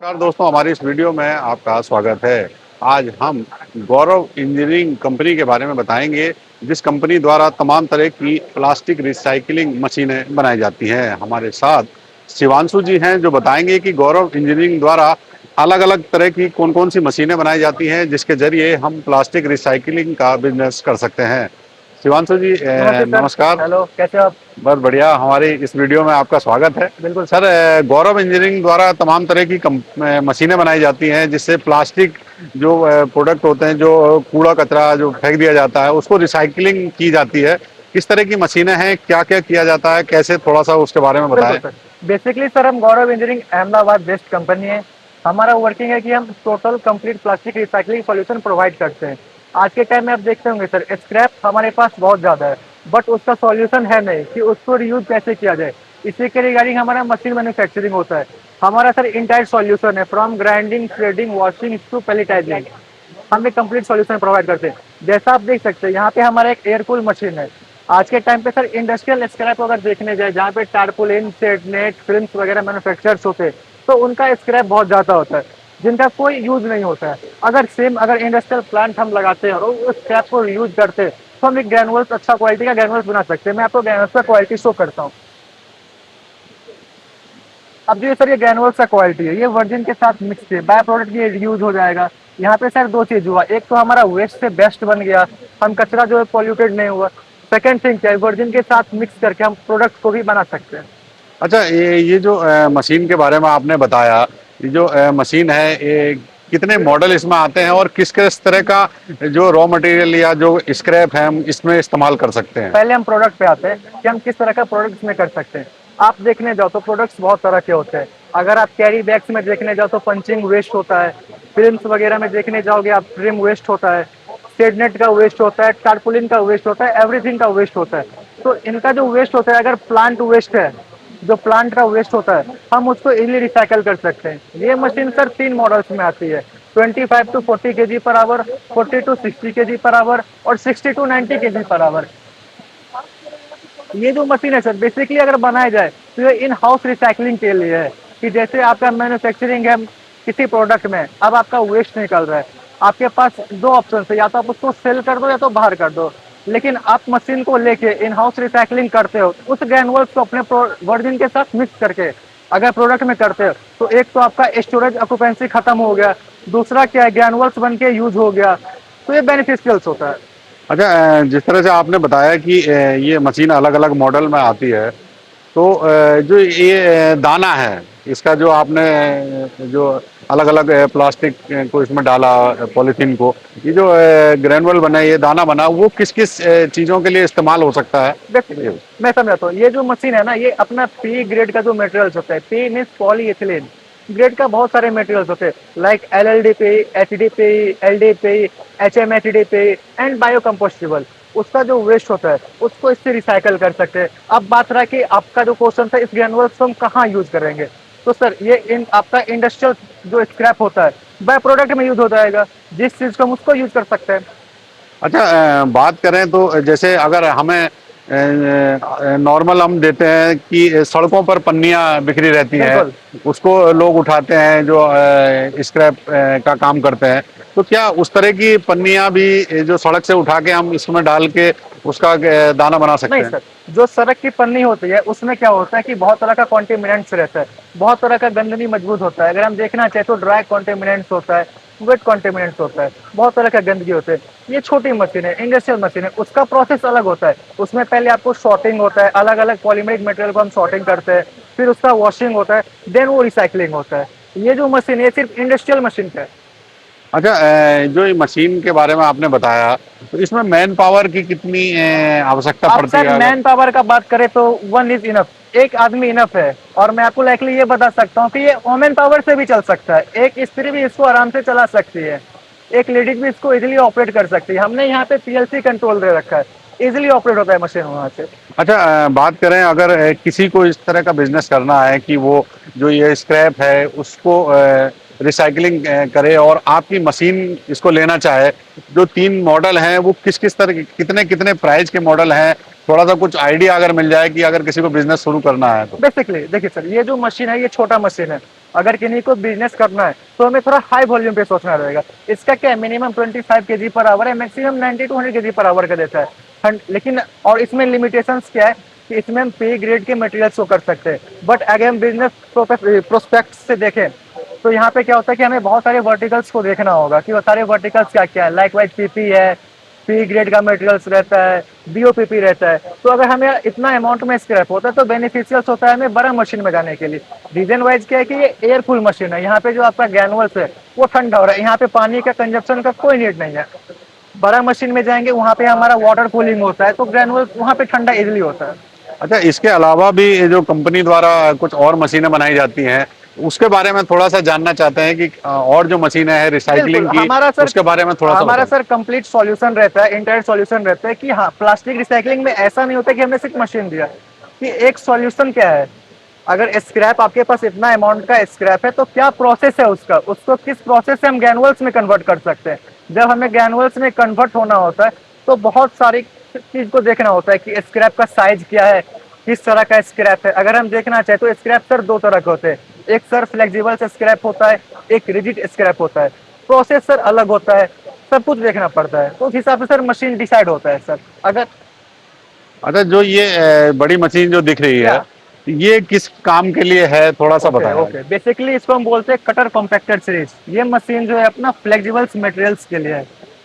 नमस्कार दोस्तों, हमारी इस वीडियो में आपका स्वागत है। आज हम गौरव इंजीनियरिंग कंपनी के बारे में बताएंगे, जिस कंपनी द्वारा तमाम तरह की प्लास्टिक रिसाइकलिंग मशीनें बनाई जाती हैं। हमारे साथ शिवांशु जी हैं, जो बताएंगे कि गौरव इंजीनियरिंग द्वारा अलग-अलग तरह की कौन-कौन सी मशीनें बनाई जाती हैं, जिसके ज़रिए हम प्लास्टिक रिसाइकलिंग का बिज़नेस कर सकते हैं। शिवांशु जी नमस्ते सर। नमस्कार। हेलो, कैसे हो आप? बहुत बढ़िया, हमारी इस वीडियो में आपका स्वागत है। बिल्कुल सर। सर, गौरव इंजीनियरिंग द्वारा तमाम तरह की मशीनें बनाई जाती हैं, जिससे प्लास्टिक जो प्रोडक्ट होते हैं, जो कूड़ा कचरा जो फेंक दिया जाता है, उसको रिसाइकलिंग की जाती है। किस तरह की मशीनें हैं, क्या क्या किया जाता है, कैसे, थोड़ा सा उसके बारे में बिल्कुल बताएं। सर। बेसिकली सर हम गौरव इंजीनियरिंग अहमदाबाद बेस्ड कंपनी है। हमारा वर्किंग है कि हम total complete plastic recycling solution provide करते हैं। आज के टाइम में आप देखते होंगे सर, स्क्रैप हमारे पास बहुत ज़्यादा है, बट उसका सॉल्यूशन है नहीं कि उसको रीयूज कैसे किया जाए। इसी के रिगार्डिंग हमारा मशीन मैन्युफैक्चरिंग होता है। हमारा सर इंटायर सॉल्यूशन है, from grinding, threading, washing to palletising. हम एक कंप्लीट सॉल्यूशन प्रोवाइड करते हैं। जैसा आप देख सकते हैं, यहाँ पे हमारा एक एयर कूल मशीन है। आज के टाइम पे सर इंडस्ट्रियल स्क्रैप अगर देखने जाए, जहाँ पे टारपोलिन, सेट नेट, फिल्म्स वगैरह मैन्युफैक्चर्स होते हैं, तो उनका स्क्रैप बहुत ज़्यादा होता है, जिनका कोई यूज नहीं होता है। अगर इंडस्ट्रियल प्लांट हम लगाते हैं और उस स्क्रैप को यूज करते हैं, तो हम एक ग्रैनुअल्स, अच्छा क्वालिटी का ग्रैनुअल्स बना सकते हैं। मैं आपको ग्रैनुअल्स का क्वालिटी शो करता हूँ। अब जो ये सर ये ग्रैनुअल्स का क्वालिटी है, ये वर्जिन के साथ मिक्स है, बाय प्रोडक्ट ये यूज हो जाएगा। यहाँ पे सर दो चीज हुआ, एक तो हमारा वेस्ट से बेस्ट बन गया, हम कचरा जो है पॉल्यूटेड नहीं हुआ। सेकंड थिंग क्या है, वर्जिन के साथ मिक्स करके हम प्रोडक्ट को भी बना सकते हैं। अच्छा, ये जो मशीन के बारे में आपने बताया, ये जो मशीन है, ये कितने मॉडल इसमें आते हैं और किस किस तरह का जो रॉ मटेरियल या जो स्क्रैप है, हम इसमें इस्तेमाल कर सकते हैं। पहले हम प्रोडक्ट पे आते हैं कि हम किस तरह का प्रोडक्ट इसमें कर सकते हैं। आप देखने जाओ तो प्रोडक्ट्स बहुत तरह के होते हैं। अगर आप कैरी बैग्स में देखने जाओ तो पंचिंग वेस्ट होता है। फिल्म्स वगैरह में देखने जाओगे आप, ट्रिम वेस्ट होता है, स्टेडनेट का वेस्ट होता है, टारपुलिन का वेस्ट होता है, एवरीथिंग का वेस्ट होता है। तो इनका जो वेस्ट होता है, अगर प्लांट वेस्ट है, जो प्लांट का वेस्ट होता है, हम उसको इजीली रिसाइकल कर सकते हैं। ये मशीन सर 3 मॉडल्स में आती है, 25 to 40 KG per hour, 40 to 60 KG per hour और 60 टू 90 केजी पर आवर। ये जो मशीन है सर, बेसिकली अगर बनाया जाए तो ये इन हाउस रिसाइकलिंग के लिए है। कि जैसे आपका मैन्युफैक्चरिंग है किसी प्रोडक्ट में, अब आपका वेस्ट निकल रहा है, आपके पास दो ऑप्शन है, या तो आप उसको सेल कर दो या तो बाहर कर दो। लेकिन आप मशीन को लेके इन हाउस रिसाइकलिंग करते हो, उस ग्रैनुअल्स को अपने वर्जिन के साथ मिक्स करके अगर प्रोडक्ट में करते हो, तो एक तो आपका स्टोरेज ऑक्यूपेंसी खत्म हो गया, दूसरा क्या है, ग्रैनुअल्स बन के यूज हो गया। तो ये बेनिफिशियल्स होता है। अच्छा, जिस तरह से आपने बताया कि ये मशीन अलग-अलग मॉडल में आती है, तो जो ये दाना है, इसका जो आपने जो अलग-अलग प्लास्टिक को इसमें डाला, पॉलीथीन को, ये जो ग्रैन्युअल बना, ये दाना बना, वो किस-किस चीज़ों के लिए इस्तेमाल हो सकता है? देखिए, ये मैं समझाता हूँ। ये जो मशीन है ना, ये अपना पी ग्रेड का जो मटेरियल्स होता है, पी मीन्स पॉलीएथिलीन ग्रेड का बहुत सारे मटेरियल्स होते हैं, लाइक एलएलडीपी, एचडीपी, एलडीपी, एचएमएचडीपी एंड बायोकम्पोस्टेबल। उसका जो वेस्ट होता है, उसको इससे रिसाइकल कर सकते हैं। अब बात रहा कि आपका जो क्वेश्चन था, इस ग्रैनुअल्स को हम कहाँ यूज करेंगे, तो सर ये इन आपका इंडस्ट्रियल जो स्क्रैप होता है, बाय प्रोडक्ट में यूज हो जाएगा। जिस चीज को हम उसको यूज कर सकते हैं। अच्छा, बात करें तो जैसे अगर हमें नॉर्मल हम देते हैं कि सड़कों पर पन्नियाँ बिखरी रहती हैं, बिल्कुल। उसको लोग उठाते हैं जो स्क्रैप का काम करते हैं, तो क्या उस तरह की पन्नियाँ भी जो सड़क से उठा के हम इसमें डाल के उसका दाना बना सकते नहीं हैं? सर, जो सड़क की पन्नी होती है, उसमें क्या होता है कि बहुत तरह का कॉन्टेमिनेंट्स रहता है, बहुत तरह का गंदगी मजबूत होता है। अगर हम देखना चाहें तो ड्राई कॉन्टेमिनेंट्स होता है, वेट कॉन्टेमिनेंट्स होता है, बहुत तरह का गंदगी होते हैं। ये छोटी मशीन है, इंडस्ट्रियल मशीन है, उसका प्रोसेस अलग होता है। उसमें पहले आपको सॉर्टिंग होता है, अलग अलग पॉलीमरिक मटेरियल को हम सॉर्टिंग करते हैं, फिर उसका वॉशिंग होता है, देन वो रिसाइकलिंग होता है। ये जो मशीन है, ये सिर्फ इंडस्ट्रियल मशीन का है। अच्छा, जो ये मशीन के बारे में आपने बताया, तो इसमें मैन पावर की कितनी आवश्यकता आप पड़ती सर है अगर? मैन पावर का बात करें तो वन इज इनफ, एक आदमी इनफ है। और मैं आपको लाइकली ये बता सकता हूँ कि ये वोमेन पावर से भी चल सकता है, एक स्त्री भी इसको आराम से चला सकती है, एक लेडीज भी इसको इजीली ऑपरेट कर सकती है। हमने यहाँ पे पीएलसी कंट्रोल दे रखा है, इजीली ऑपरेट होता है मशीन वहां से। अच्छा, बात करें अगर किसी को इस तरह का बिजनेस करना है कि वो जो ये स्क्रैप है उसको रिसाइकलिंग करे और आपकी मशीन इसको लेना चाहे, जो 3 मॉडल हैं वो किस-किस तरह के कितने-कितने प्राइस के मॉडल हैं? थोड़ा-सा कुछ आइडिया अगर मिल जाए कि अगर किसी को बिज़नेस शुरू करना है तो? बेसिकली देखिए सर, ये जो मशीन है ये छोटा मशीन है। अगर किन्हीं को बिजनेस करना है तो हमें थोड़ा हाई वॉल्यूम पे सोचना रहेगा। इसका क्या है, मिनिमम 25 केजी पर आवर है, maximum 90 to 100 KG per hour का देता है। लेकिन और इसमें लिमिटेशंस क्या है कि इसमें हम पे ग्रेड के मटेरियल्स को कर सकते हैं। बट अगर हम बिजनेस प्रोस्पेक्ट से देखें तो यहाँ पे क्या होता है कि हमें बहुत सारे वर्टिकल्स को देखना होगा कि वो सारे वर्टिकल्स क्या क्या है। लाइक वाइज पीपी है, पी ग्रेड का मटेरियल्स रहता है, बीओपीपी रहता है। तो अगर हमें इतना अमाउंट में स्क्रैप होता है तो बेनिफिशियल होता है हमें बड़ा मशीन में जाने के लिए। रीजन वाइज क्या है कि ये एयर कूल मशीन है। यहाँ पे जो आपका ग्रैनुअल्स है वो ठंडा हो रहा है, यहाँ पे पानी का कंजप्शन का कोई नीड नहीं है। बड़ा मशीन में जाएंगे वहाँ पे हमारा वाटर कूलिंग होता है तो ग्रैनुअल्स वहाँ पे ठंडा इजिली होता है। अच्छा, इसके अलावा भी ये जो कंपनी द्वारा कुछ और मशीनें बनाई जाती हैं, उसके बारे में थोड़ा-सा जानना चाहते हैं कि और जो मशीनें हैं बिल्कुल, रिसाइक्लिंग की, उसके बारे में थोड़ा-सा हमारा बताएँ? सर कंप्लीट सॉल्यूशन रहता है, इंटायर सॉल्यूशन रहता है कि हाँ, प्लास्टिक रिसाइक्लिंग में ऐसा नहीं होता कि हमने सिर्फ मशीन दिया, कि एक सॉल्यूशन क्या है, अगर स्क्रैप आपके पास इतना अमाउंट का स्क्रैप है तो क्या प्रोसेस है उसका, उसको किस प्रोसेस से हम ग्रैनुअल्स में कन्वर्ट कर सकते हैं। जब हमें ग्रैनुअल्स में कन्वर्ट होना होता है तो बहुत सारी चीज को देखना होता है कि स्क्रैप का साइज क्या है, किस तरह का स्क्रैप है। अगर हम देखना चाहे तो स्क्रैप सर दो तरह के होते हैं, एक सर फ्लेक्सिबल स्क्रैप होता है, एक रिजिड स्क्रैप होता है। प्रोसेस सर अलग होता है, सब कुछ देखना पड़ता है, तो उस हिसाब से सर मशीन डिसाइड होता है सर। अगर अच्छा, जो ये बड़ी मशीन जो दिख रही है, या ये किस काम के लिए है? थोड़ा-सा ओके बताएँ आप। ओके, बेसिकली इसको हम बोलते हैं कटर कॉम्पैक्टर सीरीज। ये मशीन जो है अपना फ्लेक्सिबल्स मटेरियल्स के लिए है।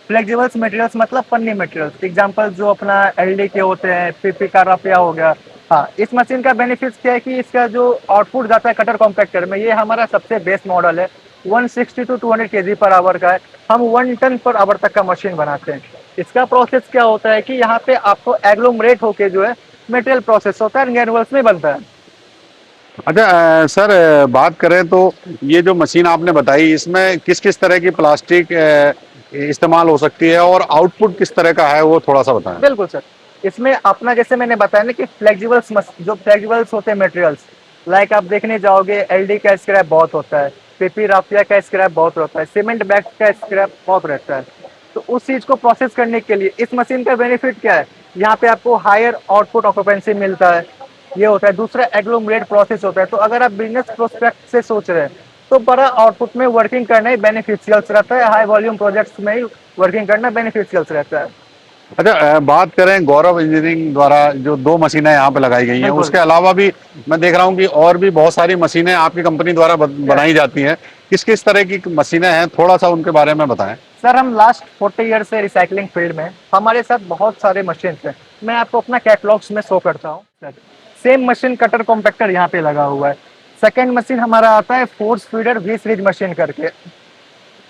फ्लेक्सिबल्स मटेरियल्स मतलब पन्नी मटेरियल्स, एग्जांपल जो अपना एलडी के होते हैं, पीपी का रफिया हो गया। हाँ, इस मशीन का बेनिफिट क्या है कि इसका जो आउटपुट जाता है कटर कॉम्पैक्टर में, ये हमारा सबसे बेस्ट मॉडल है। 160 टू 200 केजी पर आवर का है। हम 1 टन पर आवर तक का मशीन बनाते हैं। इसका प्रोसेस क्या होता है कि यहाँ पे आपको एग्लोमरेट होके जो है मटेरियल प्रोसेस होता है, ग्रैनुअल्स में बनता है। अच्छा, सर, बात करें तो ये जो मशीन आपने बताई, इसमें किस-किस तरह की प्लास्टिक इस्तेमाल हो सकती है और आउटपुट किस तरह का है, वो थोड़ा-सा बताएँ? बिल्कुल सर। इसमें अपना जैसे मैंने बताया ना कि जो फ्लेक्सिबल्स होते हैं मटेरियल्स, लाइक आप देखने जाओगे एलडी का स्क्रैप बहुत होता है, पीपी राफिया का स्क्रैप बहुत होता है, सीमेंट बैग्स का स्क्रैप बहुत रहता है। तो उस चीज़ को प्रोसेस करने के लिए इस मशीन का बेनिफिट क्या है, यहाँ पे आपको हायर आउटपुट ऑक्यूपेंसी मिलता है, ये होता है। दूसरा एग्लोमरेट प्रोसेस होता है। तो अगर आप बिजनेस प्रोस्पेक्ट से सोच रहे हैं तो बड़ा आउटपुट में वर्किंग करना ही बेनिफिशियल्स रहता है, हाई वॉल्यूम प्रोजेक्ट्स में ही वर्किंग करना बेनिफिशियल्स रहता है। अच्छा, बात करें गौरव इंजीनियरिंग द्वारा जो 2 मशीनें यहाँ पे लगाई गई हैं, बिल्कुल। उसके अलावा भी मैं देख रहा हूँ कि और भी बहुत सारी मशीनें आपकी कंपनी द्वारा बनाई जाती हैं। किस-किस तरह की मशीनें हैं? थोड़ा-सा उनके बारे में बताएँ। सर हम लास्ट 40 ईयर से रिसाइकलिंग फील्ड में हैं। हमारे साथ बहुत सारे मशीन हैं। मैं आपको अपना कैटलॉग्स में शो करता हूँ sir. Same machine cutter compactor यहाँ पे लगा हुआ है। सेकंड मशीन हमारा आता है force feeder V series machine करके।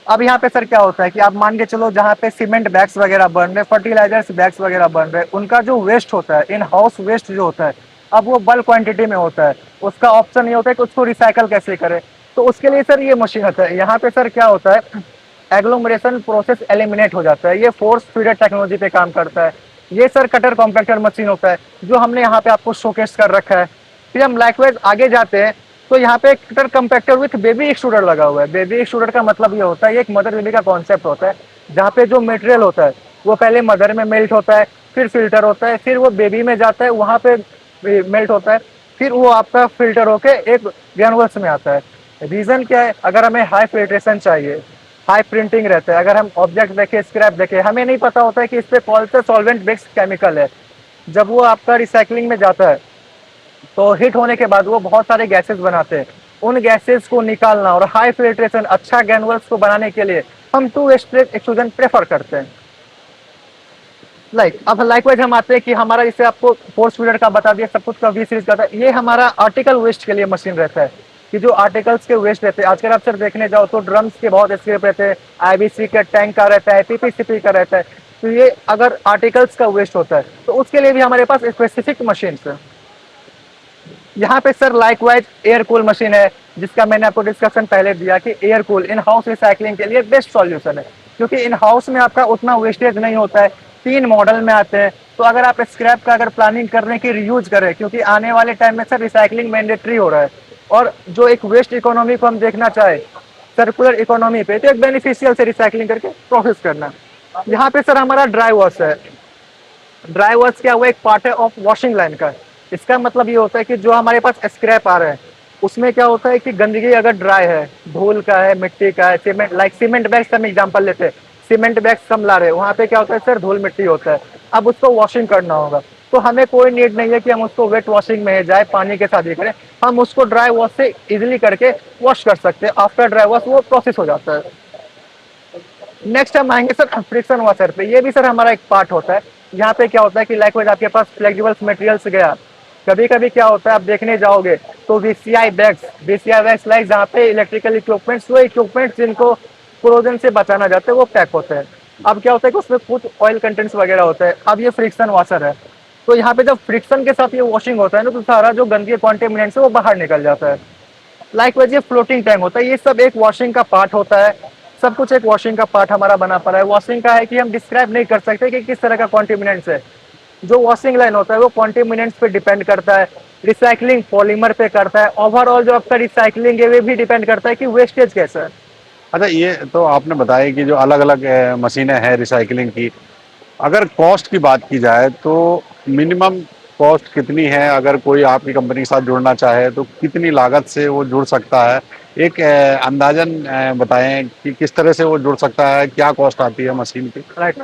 अब यहाँ पे सर क्या होता है कि आप मान के चलो जहाँ पे सीमेंट बैग्स वगैरह बन रहे हैं, फर्टिलाइजर्स बैग्स वगैरह बन रहे हैं, उनका जो वेस्ट होता है, इन हाउस वेस्ट जो होता है, अब वो बल्क क्वांटिटी में होता है। उसका ऑप्शन ये होता है कि उसको रिसाइकल कैसे करें। तो उसके लिए सर ये मशीन होता है। यहाँ पे सर क्या होता है, एग्लोमरेशन प्रोसेस एलिमिनेट हो जाता है। ये फोर्स फीडर टेक्नोलॉजी पे काम करता है। ये सर कटर कॉम्पैक्टर मशीन होता है जो हमने यहाँ पे आपको शोकेस कर रखा है। फिर हम लाइकवाइज आगे जाते हैं तो यहाँ पे cutter compactor with baby extruder लगा हुआ है। बेबी एक्सट्रूडर का मतलब ये होता है, ये एक मदर बेबी का कॉन्सेप्ट होता है, जहाँ पे जो मटेरियल होता है वो पहले मदर में मेल्ट होता है, फिर फिल्टर होता है, फिर वो बेबी में जाता है, वहाँ पे मेल्ट होता है, फिर वो आपका फिल्टर होके एक ग्रैनुअल्स में आता है। रीजन क्या है, अगर हमें हाई फिल्ट्रेशन चाहिए, हाई प्रिंटिंग रहता है, अगर हम ऑब्जेक्ट देखें, स्क्रैप देखें, हमें नहीं पता होता है कि इस पे कौन सा सॉल्वेंट बेस्ड केमिकल है। जब वो आपका रिसाइकलिंग में जाता है तो हिट होने के बाद वो बहुत सारे गैसेस बनाते हैं। उन गैसेस को निकालना और हाई फिल्ट्रेशन अच्छा ग्रैनुअल्स को बनाने के लिए हम टू स्टेज एक्सट्रूजन प्रेफर करते हैं। अब लाइकवाइज हम आते हैं कि हमारा, जैसे आपको फोर्स फीडर का बता दिया, सब कुछ का वी सीरीज का था। ये हमारा आर्टिकल वेस्ट के लिए मशीन रहता है कि जो आर्टिकल्स के वेस्ट रहते हैं, आजकल आप सर देखने जाओ तो ड्रम्स के बहुत स्क्रैप रहते हैं, आईबीसी का टैंक का रहता है, पीपीसीपी का रहता है। तो ये अगर आर्टिकल्स का वेस्ट होता है तो उसके लिए भी हमारे पास स्पेसिफिक मशीन है। यहाँ पे sir likewise air cool machine है, जिसका मैंने आपको डिस्कशन पहले दिया कि air cool in house recycling के लिए बेस्ट सॉल्यूशन है, क्योंकि इन हाउस में आपका उतना वेस्टेज नहीं होता है। 3 मॉडल में आते हैं। तो अगर आप स्क्रैप का अगर प्लानिंग करने की रीयूज करें, क्योंकि आने वाले टाइम में सर रिसाइकलिंग मैंडेटरी हो रहा है, और जो एक वेस्ट इकोनॉमी को हम देखना चाहे सर्कुलर इकोनॉमी पे, तो एक बेनिफिशियल से रिसाइकलिंग करके प्रोसेस करना। यहाँ पे सर हमारा ड्राई वॉश है। ड्राई वॉश क्या हुआ, एक पार्ट है ऑफ वॉशिंग लाइन का। इसका मतलब ये होता है कि जो हमारे पास स्क्रैप आ रहा है उसमें क्या होता है कि गंदगी अगर ड्राई है, धूल का है, मिट्टी का है, सीमेंट, लाइक सीमेंट बैग्स हम एग्जांपल लेते हैं, सीमेंट बैग्स हम ला रहे हैं, वहाँ पे क्या होता है सर, धूल मिट्टी होता है। अब उसको वॉशिंग करना होगा, तो हमें कोई नीड नहीं है कि हम उसको वेट वॉशिंग में जाए, पानी के साथ ही करें। हम उसको ड्राई वॉश से इजिली करके वॉश कर सकते हैं। आफ्टर ड्राई वॉश वो प्रोसेस हो जाता है। नेक्स्ट हम आएंगे सर फ्रिक्शन वॉशर पे। ये भी सर हमारा एक पार्ट होता है। यहाँ पे क्या होता है कि लाइक वाइज आपके पास फ्लेक्सिबल मटेरियल्स गया, कभी कभी क्या होता है आप देखने जाओगे तो वीसीआई बैग्स लाइक जहाँ पे इलेक्ट्रिकल इक्विपमेंट्स, वो इक्विपमेंट्स जिनको कोरोजन से बचाना चाहते हैं वो पैक होते हैं। अब क्या होता है कि उसमें कुछ ऑयल कंटेंट्स वगैरह होता है। अब ये फ्रिक्शन वॉशर है, तो यहाँ पे जब फ्रिक्शन के साथ ये वॉशिंग होता है ना, तो सारा जो गंदगी कॉन्टेमिनेंट्स है वो बाहर निकल जाता है। लाइक वाइज ये फ्लोटिंग टैंक होता है, ये सब एक वॉशिंग का पार्ट होता है। सब कुछ एक वॉशिंग का पार्ट हमारा बना पड़ा है। वॉशिंग का है कि हम डिस्क्राइब नहीं कर सकते कि किस तरह का कॉन्टेमिनेंट्स है। जो वॉशिंग लाइन होता है वो कॉन्टेमिनेंट्स पे डिपेंड करता है, रिसाइकलिंग पॉलीमर पे करता है, ओवरऑल जो आपका रिसाइकलिंग है वो भी डिपेंड करता है कि वेस्टेज कैसा है। अच्छा, ये तो आपने बताया कि जो अलग अलग मशीनें हैं रिसाइकलिंग की, अगर कॉस्ट की बात की जाए तो मिनिमम कॉस्ट कितनी है? अगर कोई आपकी कंपनी के साथ जुड़ना चाहे तो कितनी लागत से वो जुड़ सकता है? एक अंदाजन बताएं कि किस तरह से वो जुड़ सकता है, क्या कॉस्ट आती है मशीन की? राइट।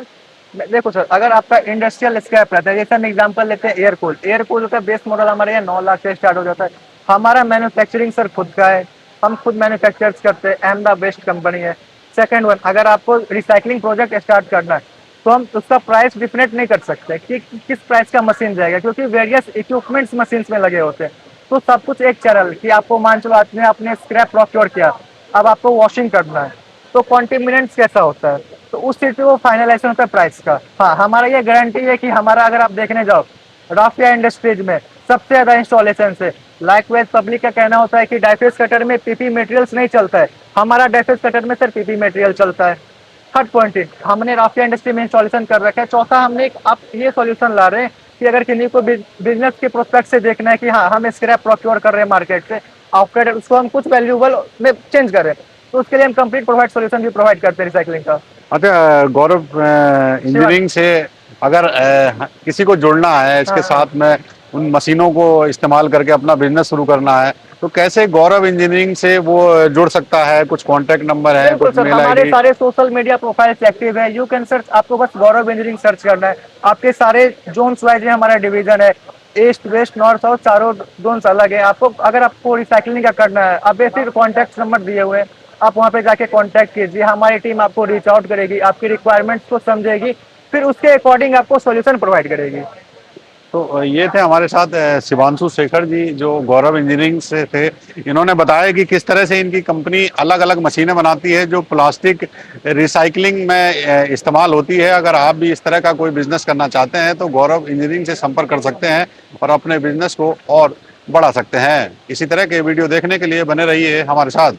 देखो सर, अगर आपका इंडस्ट्रियल स्क्रैप रहता है, जैसे हम एग्जांपल लेते हैं एयर कूल का बेस मॉडल हमारे यहाँ 9 लाख से स्टार्ट हो जाता है। हमारा मैन्युफैक्चरिंग सर खुद का है, हम खुद मैन्युफैक्चर करते हैं, अहमदा बेस्ड कंपनी है। सेकंड वन, अगर आपको रिसाइकलिंग प्रोजेक्ट स्टार्ट करना है तो हम उसका प्राइस डिफिनेट नहीं कर सकते कि किस प्राइस का मशीन जाएगा, क्योंकि वेरियस इक्विपमेंट्स मशीन में लगे होते हैं। तो सब कुछ एक चैनल कि आपको मान चलो आपने स्क्रैप प्रोक्योर किया, अब आपको वॉशिंग करना है, तो कॉन्टेमिनेंट्स कैसा होता है, तो उस चीज पे वो फाइनलाइजेशन होता है प्राइस का। हाँ, हमारा ये गारंटी है कि हमारा अगर आप देखने जाओ राफिया इंडस्ट्रीज में सबसे ज्यादा इंस्टॉलेशन है। लाइकवाइज पब्लिक का कहना होता है कि डाइफेस कटर में पीपी मटेरियल्स नहीं चलता है, हमारा डाइफेस कटर में सर पीपी मटेरियल चलता है। थर्ड पॉइंट, हमने राफिया इंडस्ट्री में इंस्टॉलेशन कर रखा है। चौथा, हमने एक आप ये सॉल्यूशन ला रहे हैं कि अगर किसी को बिजनेस के प्रोस्पेक्ट से देखना है कि हाँ हम स्क्रैप प्रोक्योर कर रहे हैं मार्केट से, आफ्टर उसको हम कुछ वैल्यूबल में चेंज करें, तो उसके लिए हम कंप्लीट प्रोवाइड सॉल्यूशन भी प्रोवाइड करते हैं रिसाइकलिंग का। अच्छा गौरव, इंजीनियरिंग से अगर किसी को जुड़ना है इसके हाँ हाँ। साथ में, उन मशीनों को इस्तेमाल करके अपना बिजनेस शुरू करना है, तो कैसे गौरव इंजीनियरिंग से वो जुड़ सकता है? कुछ कॉन्टैक्ट नंबर है, बिल्कुल कुछ सर, मेल हमारे आईडी? सारे सोशल मीडिया प्रोफाइल्स एक्टिव है। यू कैन सर्च, आपको बस गौरव इंजीनियरिंग सर्च करना है। आपके सारे जोन्स वाइज है, हमारा डिवीजन है, ईस्ट वेस्ट नॉर्थ साउथ चारों जोन्स अलग है। आपको अगर आपको रिसाइकलिंग का करना है, अब फिर कॉन्टैक्ट नंबर दिए हुए हैं, आप वहाँ पे जाके कॉन्टैक्ट कीजिए। हमारी टीम आपको रीच आउट करेगी, आपकी रिक्वायरमेंट्स को समझेगी, फिर उसके अकॉर्डिंग आपको सोल्यूशन प्रोवाइड करेगी। तो ये थे हमारे साथ शिवांशु शेखर जी, जो गौरव इंजीनियरिंग से थे। इन्होंने बताया कि किस तरह से इनकी कंपनी अलग अलग मशीनें बनाती है जो प्लास्टिक रिसाइकलिंग में इस्तेमाल होती है। अगर आप भी इस तरह का कोई बिजनेस करना चाहते हैं तो गौरव इंजीनियरिंग से संपर्क कर सकते हैं और अपने बिजनेस को और बढ़ा सकते हैं। इसी तरह के वीडियो देखने के लिए बने रहिए हमारे साथ।